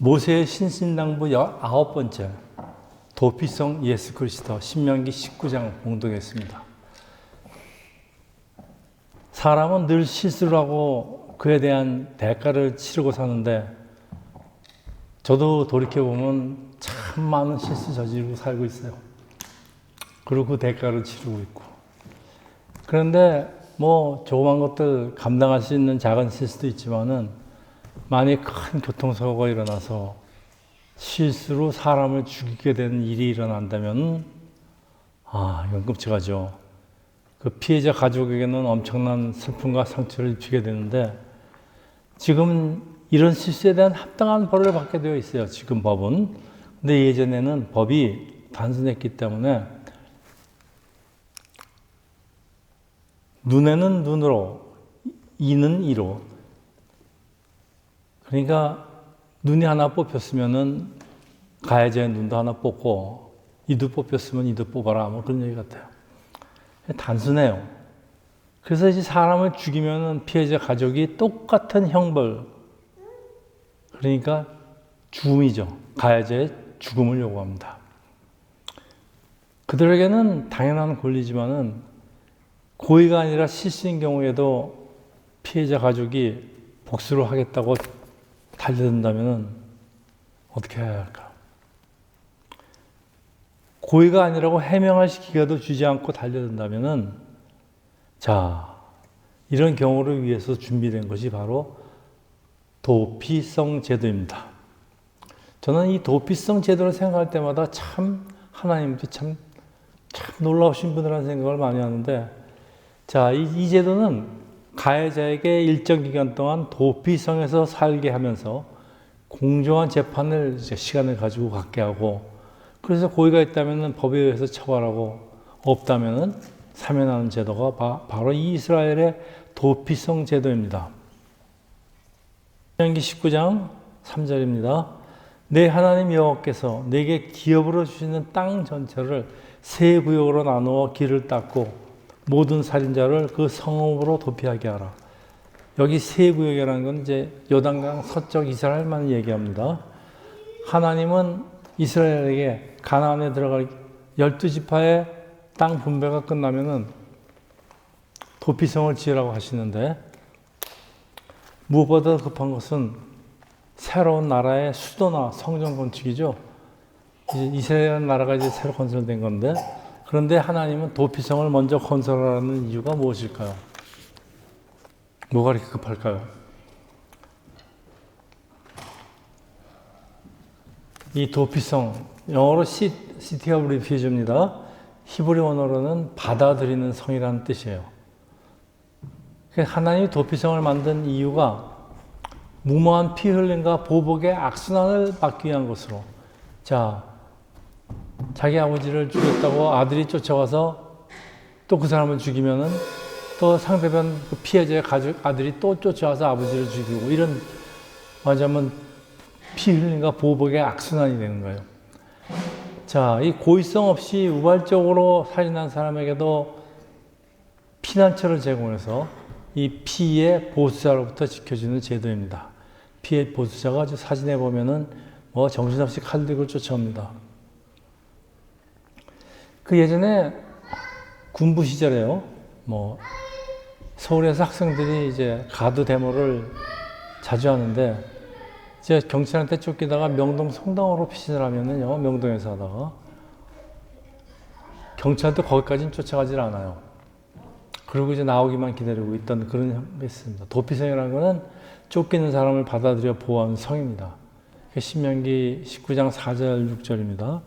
모세의 신신당부 9번째 도피성 예수 그리스도 신명기 19장 봉독했습니다. 사람은 늘 실수를 하고 그에 대한 대가를 치르고 사는데 저도 돌이켜보면 참 많은 실수 저지르고 살고 있어요. 그리고 그 대가를 치르고 있고. 그런데 뭐 조그만 것들 감당할 수 있는 작은 실수도 있지만은 만약 큰 교통사고가 일어나서 실수로 사람을 죽이게 되는 일이 일어난다면 이건 끔찍하죠. 그 피해자 가족에게는 엄청난 슬픔과 상처를 입히게 되는데 지금 이런 실수에 대한 합당한 벌을 받게 되어 있어요. 지금 법은. 근데 예전에는 법이 단순했기 때문에 눈에는 눈으로, 이는 이로. 그러니까 눈이 하나 뽑혔으면은 가해자의 눈도 하나 뽑고 이도 뽑혔으면 이도 뽑아라. 뭐 그런 얘기 같아요. 단순해요. 그래서 이제 사람을 죽이면은 피해자 가족이 똑같은 형벌, 그러니까 죽음이죠. 가해자의 죽음을 요구합니다. 그들에게는 당연한 권리지만은 고의가 아니라 실수인 경우에도 피해자 가족이 복수를 하겠다고 달려든다면 어떻게 해야 할까? 고의가 아니라고 해명할 기회도 주지 않고 달려든다면 이런 경우를 위해서 준비된 것이 바로 도피성 제도입니다. 저는 이 도피성 제도를 생각할 때마다 참 하나님도 참 놀라우신 분이라는 생각을 많이 하는데 이 제도는 가해자에게 일정 기간 동안 도피성에서 살게 하면서 공정한 재판을 시간을 가지고 갖게 하고 그래서 고의가 있다면 법에 의해서 처벌하고 없다면 사면하는 제도가 바로 이 이스라엘의 도피성 제도입니다. 신명기 19장 3절입니다. 내 하나님 여호와께서 내게 기업으로 주시는 땅 전체를 세 구역으로 나누어 길을 닦고 모든 살인자를 그 성읍으로 도피하게 하라. 여기 세 구역이라는 건 이제 요단강 서쪽 이스라엘만 얘기합니다. 하나님은 이스라엘에게 가나안에 들어갈 12지파의 땅 분배가 끝나면은 도피성을 지으라고 하시는데 무엇보다 급한 것은 새로운 나라의 수도나 성전 건축이죠. 이스라엘 나라가 이제 새로 건설된 건데 그런데 하나님은 도피성을 먼저 건설하라는 이유가 무엇일까요? 뭐가 이렇게 급할까요? 이 도피성, 영어로 City of Refuge입니다. 히브리 언어로는 받아들이는 성이라는 뜻이에요. 하나님이 도피성을 만든 이유가 무모한 피 흘림과 보복의 악순환을 막기 위한 것으로 자기 아버지를 죽였다고 아들이 쫓아와서 또 그 사람을 죽이면은 또 상대편 그 피해자의 가족 아들이 또 쫓아와서 아버지를 죽이고 이런 말하자면 피 흘림과 보복의 악순환이 되는 거예요. 이 고의성 없이 우발적으로 살인한 사람에게도 피난처를 제공해서 이 피의 보수자로부터 지켜주는 제도입니다. 피의 보수자가 사진에 보면은 정신없이 칼 들고 쫓아옵니다. 그 예전에 군부 시절에요. 서울에서 학생들이 이제 가두 데모를 자주 하는데 이제 경찰한테 쫓기다가 명동 성당으로 피신을 하면은요, 명동에서 하다가 경찰도 거기까지는 쫓아가질 않아요. 그리고 이제 나오기만 기다리고 있던 그런 게 있습니다. 도피성이라는 거는 쫓기는 사람을 받아들여 보호하는 성입니다. 신명기 19장 4절 6절입니다.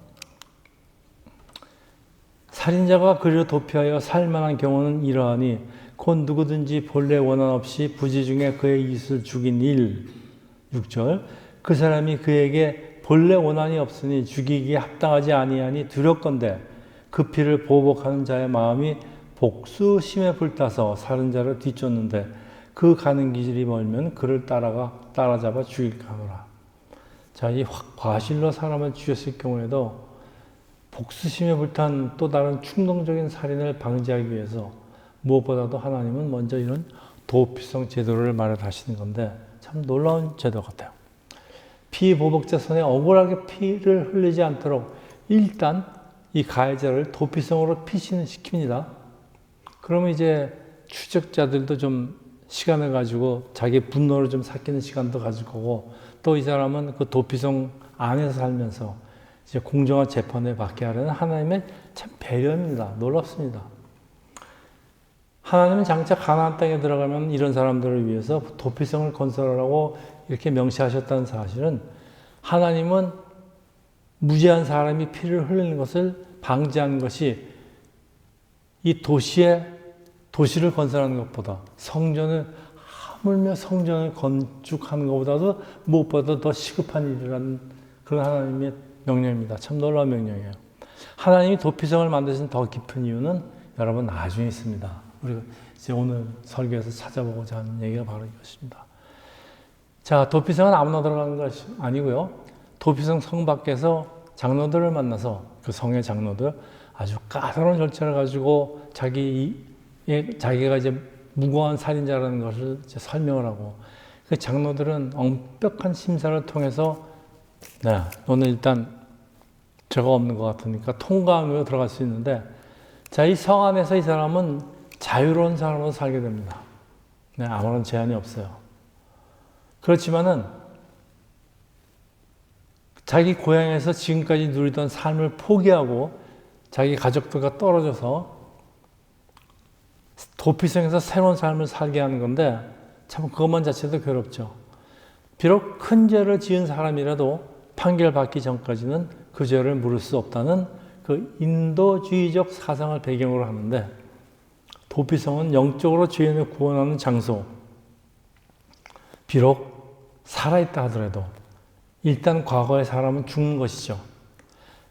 살인자가 그리로 도피하여 살만한 경우는 이러하니 곧 누구든지 본래 원한 없이 부지 중에 그의 이웃을 죽인 일 6절 그 사람이 그에게 본래 원한이 없으니 죽이기에 합당하지 아니하니 두렵건대 그 피를 보복하는 자의 마음이 복수심에 불타서 살인자를 뒤쫓는데 그 가는 길이 멀면 그를 따라잡아 죽일까 하노라. 이 과실로 사람을 죽였을 경우에도 복수심에 불탄 또 다른 충동적인 살인을 방지하기 위해서 무엇보다도 하나님은 먼저 이런 도피성 제도를 마련하시는 건데 참 놀라운 제도 같아요. 피보복자 손에 억울하게 피를 흘리지 않도록 일단 이 가해자를 도피성으로 피신을 시킵니다. 그러면 이제 추적자들도 좀 시간을 가지고 자기 분노를 좀 삭히는 시간도 가질 거고, 또 이 사람은 그 도피성 안에서 살면서 이제 공정한 재판을 받게 하려는 하나님의 참 배려입니다. 놀랍습니다. 하나님은 장차 가나안 땅에 들어가면 이런 사람들을 위해서 도피성을 건설하라고 이렇게 명시하셨다는 사실은, 하나님은 무죄한 사람이 피를 흘리는 것을 방지하는 것이 이 도시를 건설하는 것보다, 하물며 성전을 건축하는 것보다도 무엇보다 더 시급한 일이라는 그런 하나님의 명령입니다. 참 놀라운 명령이에요. 하나님이 도피성을 만드신 더 깊은 이유는 여러분 나중에 있습니다. 우리가 이제 오늘 설교에서 찾아보고자 하는 얘기가 바로 이것입니다. 자, 도피성은 아무나 들어가는 것이 아니고요. 도피성 성 밖에서 장로들을 만나서, 그 성의 장로들 아주 까다로운 절차를 가지고 자기가 이제 무고한 살인자라는 것을 이제 설명을 하고, 그 장로들은 엄격한 심사를 통해서 네, 너는 일단 죄가 없는 것 같으니까 통과하며 들어갈 수 있는데, 자, 이 성 안에서 이 사람은 자유로운 사람으로 살게 됩니다. 네, 아무런 제한이 없어요. 그렇지만은 자기 고향에서 지금까지 누리던 삶을 포기하고 자기 가족들과 떨어져서 도피성에서 새로운 삶을 살게 하는 건데, 참 그것만 자체도 괴롭죠. 비록 큰 죄를 지은 사람이라도 판결받기 전까지는 그 죄를 물을 수 없다는 그 인도주의적 사상을 배경으로 하는데, 도피성은 영적으로 죄인을 구원하는 장소, 비록 살아있다 하더라도 일단 과거의 사람은 죽는 것이죠.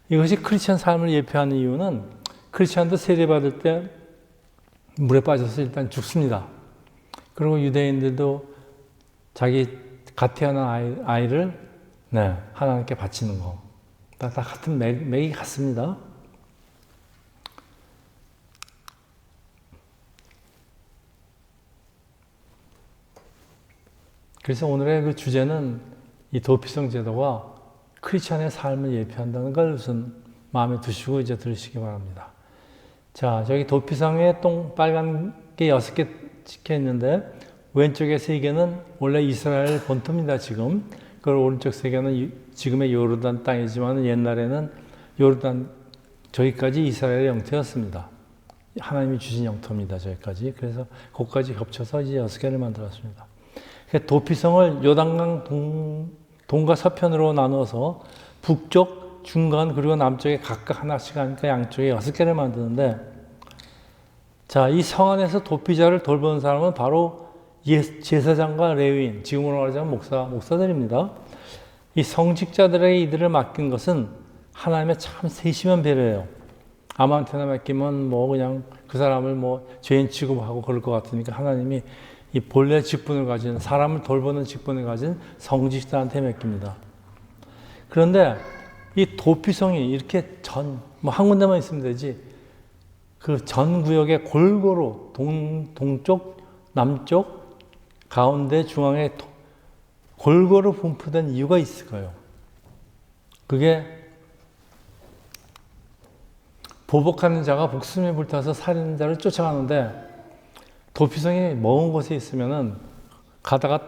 이것이 크리스천 삶을 예표하는 이유는, 크리스천도 세례받을 때 물에 빠져서 일단 죽습니다. 그리고 유대인들도 자기 갓 태어난 아이를 하나님께 바치는 거, 다 같은 맥이 같습니다. 그래서 오늘의 그 주제는 이 도피성 제도가 크리스천의 삶을 예표한다는 걸 우선 마음에 두시고 이제 들으시기 바랍니다. 자, 저기 도피성에 빨간 게 6개 찍혀 있는데, 왼쪽에 3개는 원래 이스라엘 본토입니다, 지금. 그 오른쪽 3개는 지금의 요르단 땅이지만 옛날에는 저기까지 이스라엘의 영토였습니다. 하나님이 주신 영토입니다, 저기까지. 그래서 거기까지 겹쳐서 이제 6개를 만들었습니다. 도피성을 요단강 동과 서편으로 나누어서 북쪽, 중간, 그리고 남쪽에 각각 하나씩 하니까 양쪽에 6개를 만드는데, 자, 이 성 안에서 도피자를 돌보는 사람은 바로 제사장과 레위인, 지금으로 말하자면 목사들입니다. 이 성직자들에게 이들을 맡긴 것은 하나님의 참 세심한 배려예요. 아무한테나 맡기면 그냥 그 사람을 죄인 취급하고 그럴 것 같으니까 하나님이 이 본래 직분을 가진, 사람을 돌보는 직분을 가진 성직자한테 맡깁니다. 그런데 이 도피성이 이렇게 한 군데만 있으면 되지, 그 전 구역에 골고루 동쪽, 남쪽, 가운데, 중앙에 골고루 분포된 이유가 있을 거예요. 그게 보복하는 자가 복수심에 불타서 살인자를 쫓아가는데, 도피성이 먼 곳에 있으면은 가다가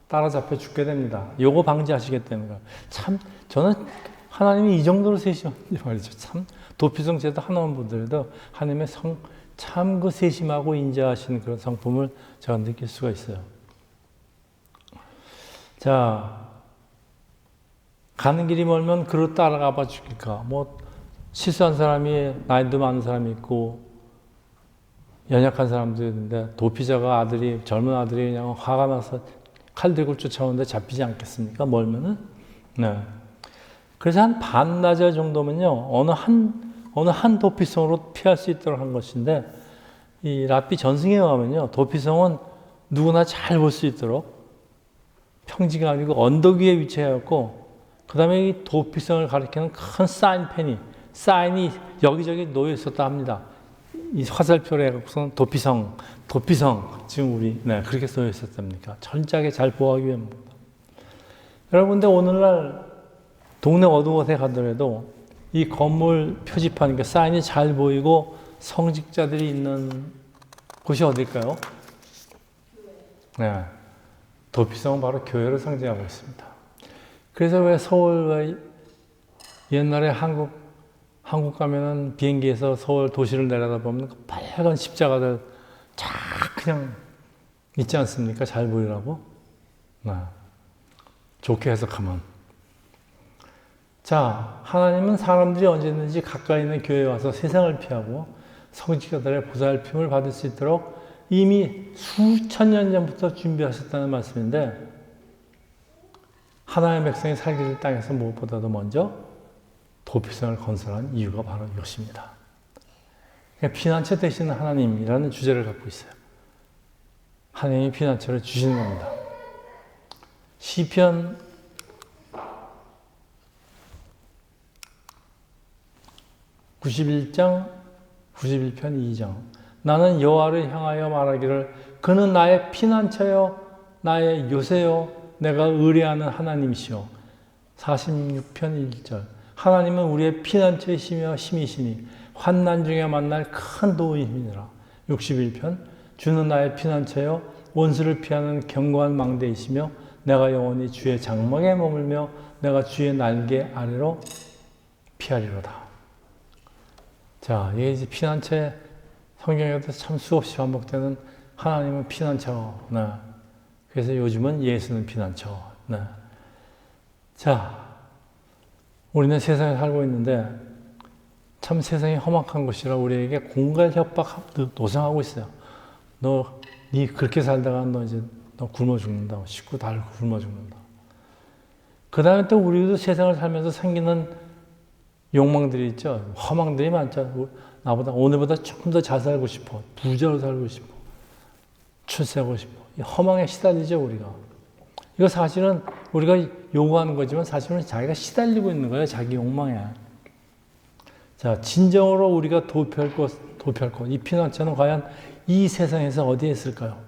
따라잡혀 죽게 됩니다. 요거 방지하시겠다는 거예요. 참, 저는 하나님이 이 정도로 세심한지 말이죠. 참, 도피성 제도 하나만 보더라도 하나님의 참 그 세심하고 인자하신 그런 성품을 제가 느낄 수가 있어요. 자, 가는 길이 멀면 그로 따라가 봐 죽일까? 실수한 사람이, 나이도 많은 사람이 있고, 연약한 사람도 있는데, 도피자가 젊은 아들이 그냥 화가 나서 칼 들고 쫓아오는데 잡히지 않겠습니까? 멀면은? 네. 그래서 한 반나절 정도면요, 어느 한 도피성으로 피할 수 있도록 한 것인데, 이 랍비 전승에 의하면요, 도피성은 누구나 잘 볼 수 있도록 평지가 아니고 언덕 위에 위치해갖고, 그 다음에 이 도피성을 가리키는 큰 사인이 여기저기 놓여 있었다 합니다. 이 화살표로 해갖고서는 도피성, 지금 우리, 그렇게 써 있었답니까? 철저하게 잘 보호하기 위함입니다. 여러분, 근데 오늘날 동네 어느 곳에 가더라도 이 건물 표지판, 그러니까 사인이 잘 보이고 성직자들이 있는 곳이 어딜까요? 네. 도피성은 바로 교회를 상징하고 있습니다. 그래서 왜 서울, 옛날에 한국 가면은 비행기에서 서울 도시를 내려다보면 그 빨간 십자가들 쫙 그냥 있지 않습니까? 잘 보이라고. 네. 좋게 해석하면. 자, 하나님은 사람들이 언제든지 가까이 있는 교회에 와서 세상을 피하고 성직자들의 보살핌을 받을 수 있도록 이미 수천 년 전부터 준비하셨다는 말씀인데, 하나님의 백성이 살게 될 땅에서 무엇보다도 먼저 도피성을 건설한 이유가 바로 이것입니다. 피난처 되시는 하나님이라는 주제를 갖고 있어요. 하나님이 피난처를 주시는 겁니다. 시편 91장 91편 2장 나는 여호와를 향하여 말하기를 그는 나의 피난처요 나의 요새요 내가 의뢰하는 하나님이시요. 46편 1절 하나님은 우리의 피난처이시며 힘이시니 환난 중에 만날 큰 도움이니라. 61편 주는 나의 피난처요 원수를 피하는 견고한 망대이시며 내가 영원히 주의 장막에 머물며 내가 주의 날개 아래로 피하리로다. 자, 이게 이제 피난처, 성경에도 참 수없이 반복되는 하나님은 피난처. 네. 그래서 요즘은 예수는 피난처. 네. 자, 우리는 세상에 살고 있는데 참 세상이 험악한 곳이라 우리에게 공갈 협박 노상하고 있어요. 니 그렇게 살다가 너 굶어 죽는다. 식구 다 굶어 죽는다. 그 다음에 또 우리도 세상을 살면서 생기는 욕망들이 있죠. 허망들이 많죠. 나보다 오늘보다 조금 더 잘 살고 싶어. 부자로 살고 싶어. 출세하고 싶어. 허망에 시달리죠, 우리가. 이거 사실은 우리가 요구하는 거지만 사실은 자기가 시달리고 있는 거예요. 자기 욕망에. 자, 진정으로 우리가 도피할 곳, 이 피난처는 과연 이 세상에서 어디에 있을까요?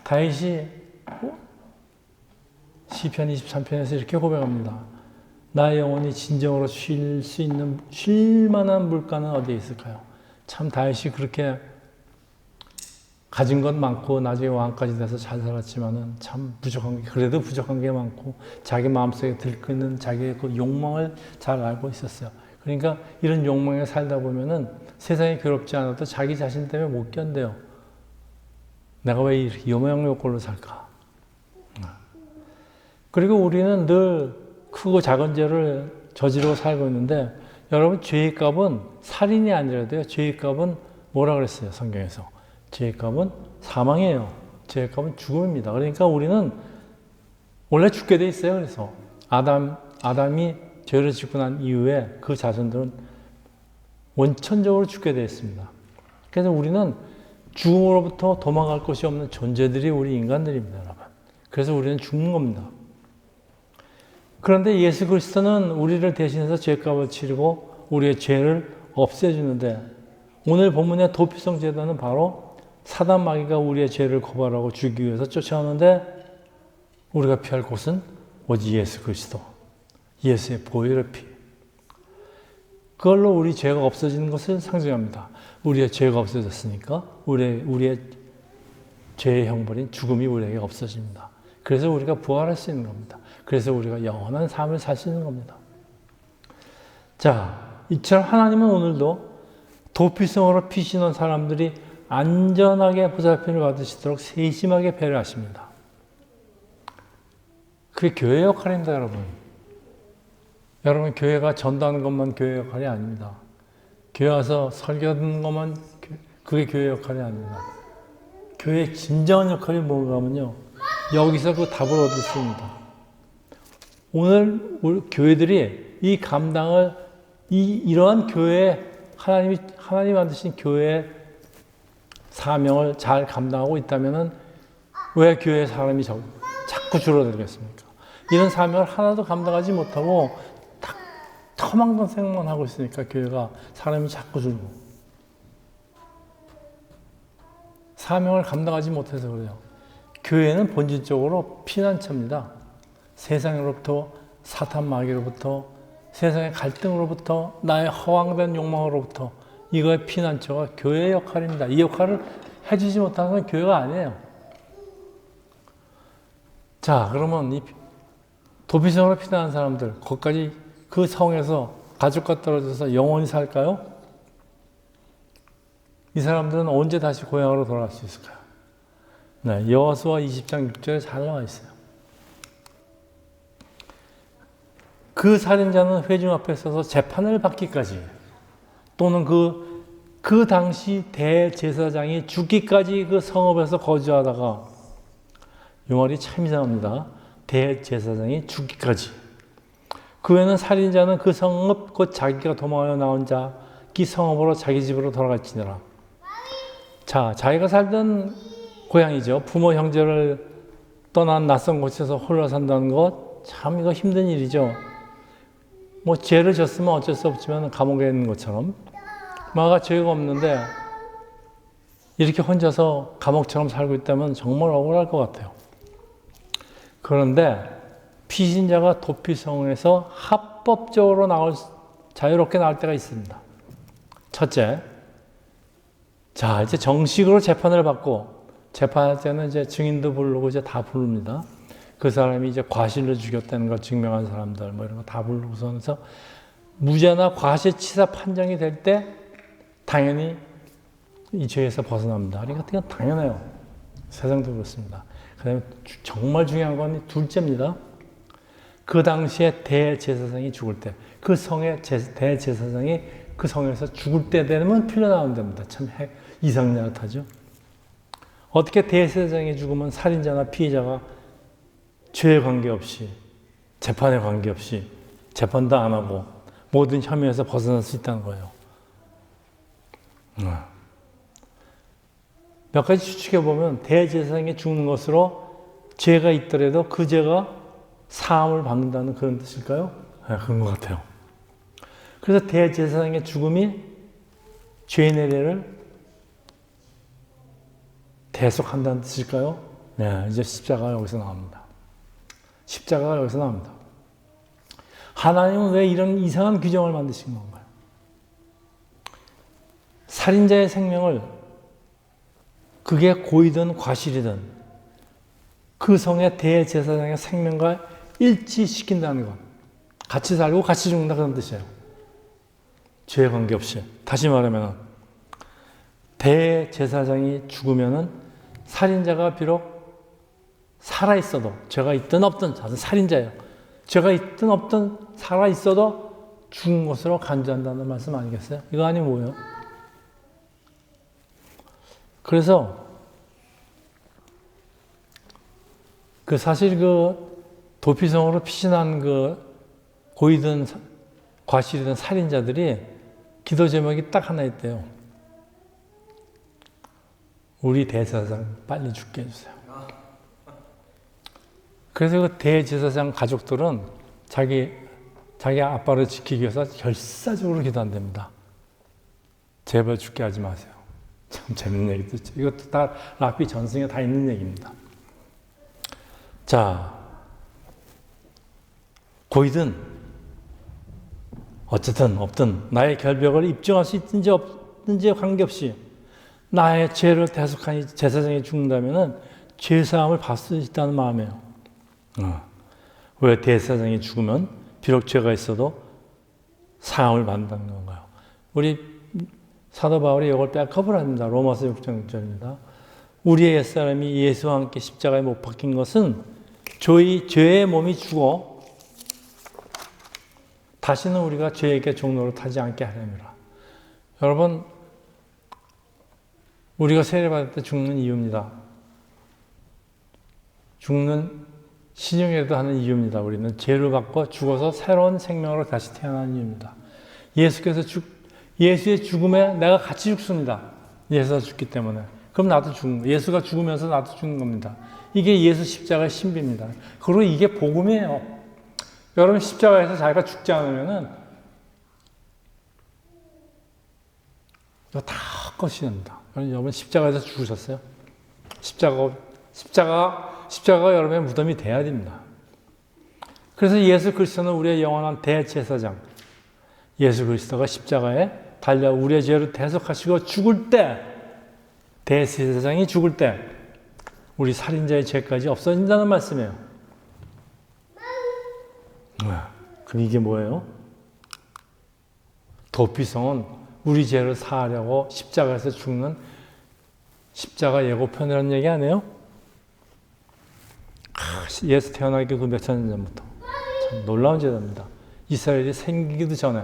다윗이 시편 23편에서 이렇게 고백합니다. 나의 영혼이 진정으로 쉴 수 있는, 쉴 만한 물가는 어디에 있을까요? 참 다윗이 그렇게 가진 것 많고 나중에 왕까지 돼서 잘 살았지만은 참 그래도 부족한 게 많고 자기 마음속에 들끓는 자기의 그 욕망을 잘 알고 있었어요. 그러니까 이런 욕망에 살다 보면은 세상이 괴롭지 않아도 자기 자신 때문에 못 견뎌요. 내가 왜 이렇게 요망요꼴로 살까? 그리고 우리는 늘 크고 작은 죄를 저지르고 살고 있는데 여러분 죄의 값은 살인이 아니라도요. 죄의 값은 뭐라 그랬어요? 성경에서. 죄의 값은 사망이에요. 죄의 값은 죽음입니다. 그러니까 우리는 원래 죽게 돼 있어요. 그래서 아담이 죄를 짓고 난 이후에 그 자손들은 원천적으로 죽게 돼 있습니다. 그래서 우리는 죽음으로부터 도망갈 곳이 없는 존재들이 우리 인간들입니다, 여러분. 그래서 우리는 죽는 겁니다. 그런데 예수 그리스도는 우리를 대신해서 죄값을 치르고 우리의 죄를 없애주는데 오늘 본문의 도피성 제도는 바로 사단 마귀가 우리의 죄를 고발하고 죽이기 위해서 쫓아오는데 우리가 피할 곳은 오직 예수 그리스도, 예수의 보혈의 피. 그걸로 우리 죄가 없어지는 것을 상징합니다. 우리의 죄가 없어졌으니까 우리의 죄의 형벌인 죽음이 우리에게 없어집니다. 그래서 우리가 부활할 수 있는 겁니다. 그래서 우리가 영원한 삶을 살 수 있는 겁니다. 자, 이처럼 하나님은 오늘도 도피성으로 피신한 사람들이 안전하게 보살핌을 받으시도록 세심하게 배려하십니다. 그게 교회의 역할입니다, 여러분. 여러분, 교회가 전도하는 것만 교회 역할이 아닙니다. 교회 와서 설교 듣는 것만 그게 교회 역할이 아닙니다. 교회의 진정한 역할이 뭔가 하면요. 여기서 그 답을 얻을 수 있습니다. 오늘 우리 교회들이 이 감당을 이러한 교회 하나님이 만드신 교회의 사명을 잘 감당하고 있다면은 왜 교회 사람이 자꾸 줄어들겠습니까? 이런 사명을 하나도 감당하지 못하고 험한 생각만 하고 있으니까 교회가 사람이 자꾸 줄고 사명을 감당하지 못해서 그래요. 교회는 본질적으로 피난처입니다. 세상으로부터, 사탄 마귀로부터, 세상의 갈등으로부터, 나의 허황된 욕망으로부터, 이거의 피난처가 교회의 역할입니다. 이 역할을 해주지 못하는 건 교회가 아니에요. 자, 그러면 이 도피성으로 피난한 사람들, 거기까지 그 성에서 가족과 떨어져서 영원히 살까요? 이 사람들은 언제 다시 고향으로 돌아갈 수 있을까요? 네, 여호수아 20장 6절에 잘 나와 있어요. 그 살인자는 회중 앞에 서서 재판을 받기까지, 또는 그 당시 대제사장이 죽기까지 그 성읍에서 거주하다가, 이 말이 참 이상합니다. 대제사장이 죽기까지. 그 후에는 살인자는 그 성읍 곧 자기가 도망하여 나온 자기 성읍으로 자기 집으로 돌아갈지니라. 자, 자기가 살던 고향이죠. 부모 형제를 떠난 낯선 곳에서 홀로 산다는 것, 참 이거 힘든 일이죠. 뭐 죄를 졌으면 어쩔 수 없지만 감옥에 있는 것처럼, 마가 죄가 없는데 이렇게 혼자서 감옥처럼 살고 있다면 정말 억울할 것 같아요. 그런데 피신자가 도피성에서 합법적으로 자유롭게 나올 때가 있습니다. 첫째, 자, 이제 정식으로 재판을 받고, 재판할 때는 이제 증인도 부르고 이제 다 부릅니다. 그 사람이 이제 과실로 죽였다는 걸 증명한 사람들, 뭐 이런 거 다 부르고서서 무죄나 과실치사 판정이 될 때 당연히 이 죄에서 벗어납니다. 그러니까 그건 당연해요. 세상도 그렇습니다. 그다음에 정말 중요한 건 둘째입니다. 그 당시에 대제사장이 죽을 때, 그 성의 대제사장이 그 성에서 죽을 때 되면 풀려나오면 됩니다. 참 이상야릇하죠. 어떻게 대제사장이 죽으면 살인자나 피해자가 죄에 관계없이, 재판에 관계없이 재판도 안 하고 모든 혐의에서 벗어날 수 있다는 거예요. 몇 가지 추측해보면 대제사장이 죽는 것으로 죄가 있더라도 그 죄가 사함을 받는다는 그런 뜻일까요? 네, 그런 것 같아요. 그래서 대제사장의 죽음이 죄인의 죄를 대속한다는 뜻일까요? 네, 이제 십자가가 여기서 나옵니다. 십자가가 여기서 나옵니다. 하나님은 왜 이런 이상한 규정을 만드신 건가요? 살인자의 생명을, 그게 고의든 과실이든 그 성의 대제사장의 생명과 일치시킨다는 것. 같이 살고 같이 죽는다, 그런 뜻이에요. 죄에 관계없이. 다시 말하면 대제사장이 죽으면은 살인자가 비록 살아있어도, 죄가 있든 없든, 저는 살인자예요. 죄가 있든 없든 살아있어도 죽은 것으로 간주한다는 말씀 아니겠어요? 이거 아니면 뭐예요? 그래서 사실 도피성으로 피신한 고이든 과실이든 살인자들이 기도 제목이 딱 하나 있대요. 우리 대제사장 빨리 죽게 해주세요. 그래서 그 대제사장 가족들은 자기 아빠를 지키기 위해서 결사적으로 기도한답니다. 제발 죽게 하지 마세요. 참 재밌는 얘기죠. 이것도 다 랍비 전승에 다 있는 얘기입니다. 자, 고이든 어쨌든 없든 나의 결벽을 입증할 수 있든지 없든지에 관계없이 나의 죄를 대속하니 제사장이 죽는다면 죄사함을 받을 수 있다는 마음이에요. 왜 대제사장이 죽으면 비록 죄가 있어도 사함을 받는다는 건가요? 우리 사도 바울이 이걸 백업을 합니다. 로마서 6장 6절입니다. 우리의 옛사람이 예수와 함께 십자가에 못 박힌 것은 죄의 몸이 죽어 다시는 우리가 죄에게 종로로 타지 않게 하려니라. 여러분, 우리가 세례받을 때 죽는 이유입니다. 죽는 신용이라도 하는 이유입니다. 우리는 죄를 받고 죽어서 새로운 생명으로 다시 태어나는 이유입니다. 예수의 죽음에 내가 같이 죽습니다. 예수가 죽기 때문에. 그럼 나도 죽는 거예요. 예수가 죽으면서 나도 죽는 겁니다. 이게 예수 십자가의 신비입니다. 그리고 이게 복음이에요. 여러분, 십자가에서 자기가 죽지 않으면은 이거 다 헛것입니다. 여러분, 십자가에서 죽으셨어요? 십자가 십자가가 여러분의 무덤이 돼야 됩니다. 그래서 예수 그리스도는 우리의 영원한 대제사장, 예수 그리스도가 십자가에 달려 우리의 죄를 대속하시고 죽을 때, 대제사장이 죽을 때 우리 살인자의 죄까지 없어진다는 말씀이에요. 그럼 이게 뭐예요? 도피성은 우리 죄를 사하려고 십자가에서 죽는 십자가 예고편이라는 얘기 아니에요? 예수 태어나기 그 몇천 년 전부터 참 놀라운 제도입니다. 이스라엘이 생기기도 전에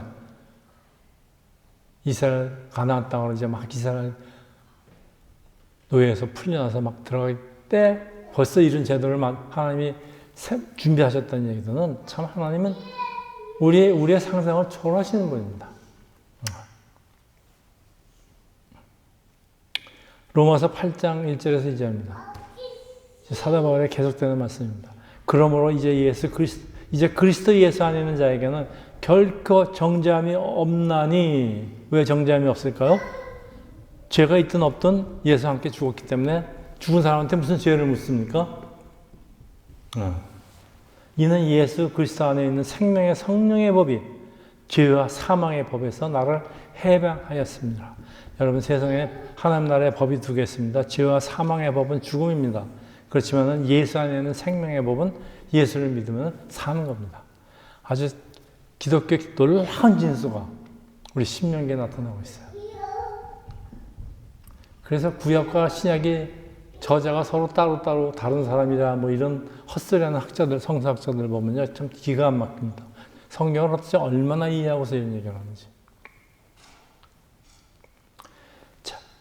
이스라엘 가나안 땅으로 이제 막 이스라엘 노예에서 풀려나서 막 들어갈 때 벌써 이런 제도를 하나님이 준비하셨다는 얘기들은 참 하나님은 우리의 상상을 초월하시는 분입니다. 로마서 8장 1절에서 2절입니다. 사도 바울의 계속되는 말씀입니다. 그러므로 이제 그리스도 예수 안에 있는 자에게는 결코 정죄함이 없나니. 왜 정죄함이 없을까요? 죄가 있든 없든 예수와 함께 죽었기 때문에 죽은 사람한테 무슨 죄를 묻습니까? 이는 예수 그리스도 안에 있는 생명의 성령의 법이 죄와 사망의 법에서 나를 해방하였습니다. 여러분, 세상에 하나님 나라의 법이 두 개 있습니다. 죄와 사망의 법은 죽음입니다. 그렇지만 예수 안에 있는 생명의 법은 예수를 믿으면 사는 겁니다. 아주 기독교 놀라운 진수가 우리 신명기에 나타나고 있어요. 그래서 구약과 신약이 저자가 서로 따로따로 다른 사람이라 뭐 이런 헛소리하는 학자들, 성서학자들 보면요, 참 기가 안 막힙니다. 성경을 어떻게 얼마나 이해하고서 이런 얘기를 하는지.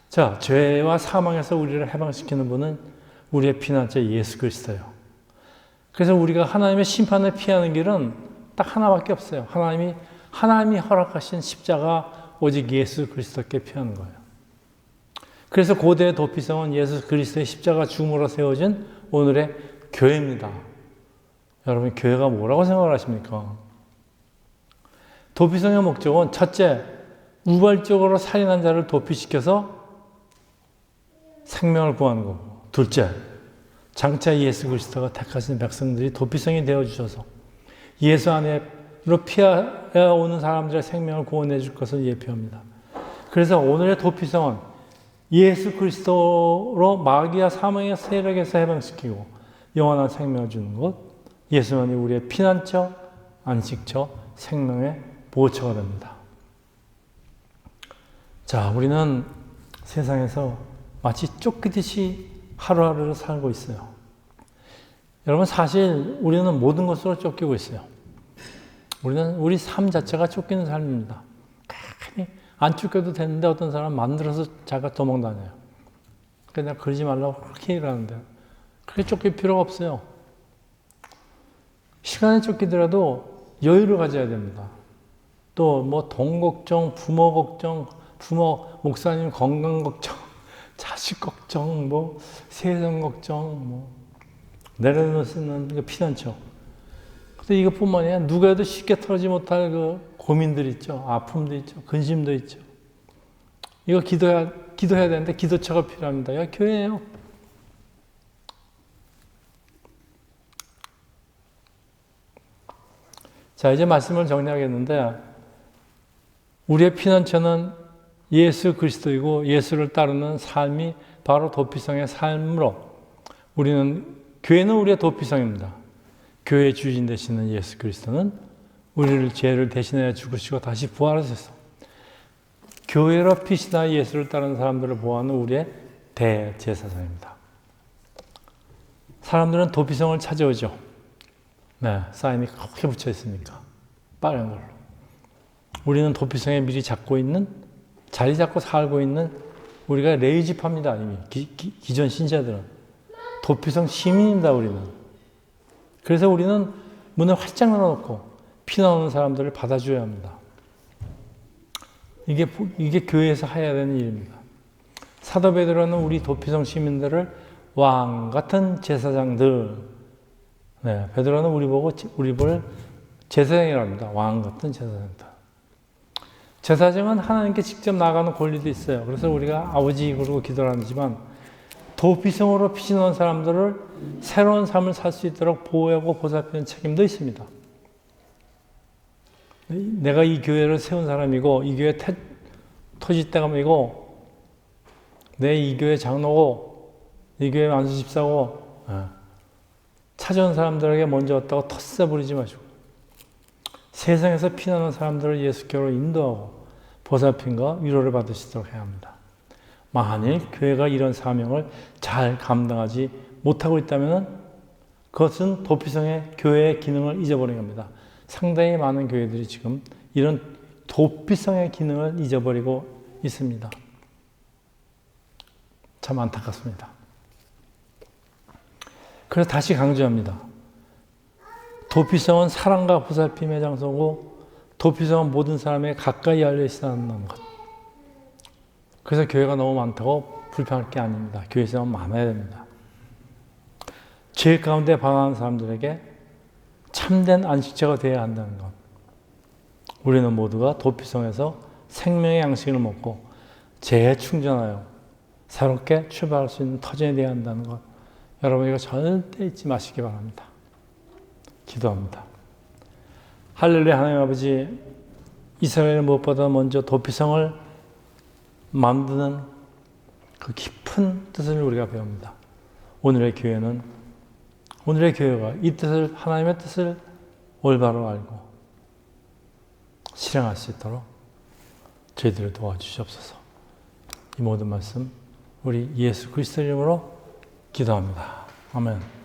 자, 죄와 사망에서 우리를 해방시키는 분은 우리의 피난처 예수 그리스도예요. 그래서 우리가 하나님의 심판을 피하는 길은 딱 하나밖에 없어요. 하나님이 허락하신 십자가 오직 예수 그리스도께 피하는 거예요. 그래서 고대의 도피성은 예수 그리스도의 십자가 죽음으로 세워진 오늘의 교회입니다. 여러분, 교회가 뭐라고 생각을 하십니까? 도피성의 목적은 첫째, 우발적으로 살인한 자를 도피시켜서 생명을 구하는 거고, 둘째, 장차 예수 그리스도가 택하신 백성들이 도피성이 되어주셔서 예수 안으로 피하여 오는 사람들의 생명을 구원해 줄 것을 예표합니다. 그래서 오늘의 도피성은 예수 그리스도로 마귀와 사망의 세력에서 해방시키고 영원한 생명을 주는 것, 예수만이 우리의 피난처, 안식처, 생명의 보호처가 됩니다. 자, 우리는 세상에서 마치 쫓기듯이 하루하루를 살고 있어요. 여러분, 사실 우리는 모든 것으로 쫓기고 있어요. 우리 삶 자체가 쫓기는 삶입니다. 안 쫓겨도 되는데 어떤 사람 만들어서 자기가 도망다녀요. 그냥 그러지 말라고 그렇게 얘기를 하는데 그렇게 쫓길 필요가 없어요. 시간에 쫓기더라도 여유를 가져야 됩니다. 또 뭐 돈 걱정, 부모 걱정, 목사님 건강 걱정, 자식 걱정, 뭐 세상 걱정, 뭐 내려놓을 수 있는 피난처. 근데 이것뿐만 아니라 누가 해도 쉽게 털지 못할 그 고민들 있죠. 아픔도 있죠. 근심도 있죠. 이거 기도해야 되는데 기도처가 필요합니다. 이거 교회예요. 자, 이제 말씀을 정리하겠는데, 우리의 피난처는 예수 그리스도이고 예수를 따르는 삶이 바로 도피성의 삶으로 교회는 우리의 도피성입니다. 교회의 주인 되시는 예수 그리스도는 우리를 죄를 대신하여 죽으시고 다시 부활하셔서 교회로 피신하여 예수를 따르는 사람들을 보호하는 우리의 대제사장입니다. 사람들은 도피성을 찾아오죠. 네, 사인이 크게 붙여 있으니까 빨간 걸로. 우리는 도피성에 미리 자리 잡고 살고 있는 우리가 레이지파입니다. 이미 기존 신자들은 도피성 시민입니다. 우리는. 그래서 우리는 문을 활짝 열어놓고 피난 오는 사람들을 받아줘야 합니다. 이게 교회에서 해야 되는 일입니다. 사도 베드로는 우리 도피성 시민들을 왕 같은 제사장들, 네, 베드로는 우리를 제사장이라고 합니다. 왕 같은 제사장들. 제사장은 하나님께 직접 나가는 권리도 있어요. 그래서 우리가 아버지 그러고 기도를 하지만 도피성으로 피신한 사람들을 새로운 삶을 살 수 있도록 보호하고 보살피는 책임도 있습니다. 내가 이 교회를 세운 사람이고 이 교회 토지대감이고 내 이 교회 장로고 이 교회 만수 집사고 찾아온 사람들에게 먼저 왔다고 텃세 부리지 마시고 세상에서 피난한 사람들을 예수교로 인도하고 보살핌과 위로를 받으시도록 해야 합니다. 만일 교회가 이런 사명을 잘 감당하지 못하고 있다면 그것은 도피성의 교회의 기능을 잊어버린 겁니다. 상당히 많은 교회들이 지금 이런 도피성의 기능을 잊어버리고 있습니다. 참 안타깝습니다. 그래서 다시 강조합니다. 도피성은 사랑과 보살핌의 장소고 도피성은 모든 사람에게 가까이 알려 있다는 것. 그래서 교회가 너무 많다고 불평할 게 아닙니다. 교회 생활은 많아야 됩니다. 죄 가운데 방황하는 사람들에게 참된 안식처가 되어야 한다는 것. 우리는 모두가 도피성에서 생명의 양식을 먹고 재충전하여 새롭게 출발할 수 있는 터전이 되어야 한다는 것. 여러분 이거 절대 잊지 마시기 바랍니다. 기도합니다. 할렐루야. 하나님 아버지, 이스라엘 무엇보다 먼저 도피성을 만드는 그 깊은 뜻을 우리가 배웁니다. 오늘의 교회가 이 뜻을, 하나님의 뜻을 올바로 알고 실행할 수 있도록 저희들을 도와주시옵소서. 이 모든 말씀 우리 예수 그리스도 이름으로 기도합니다. 아멘.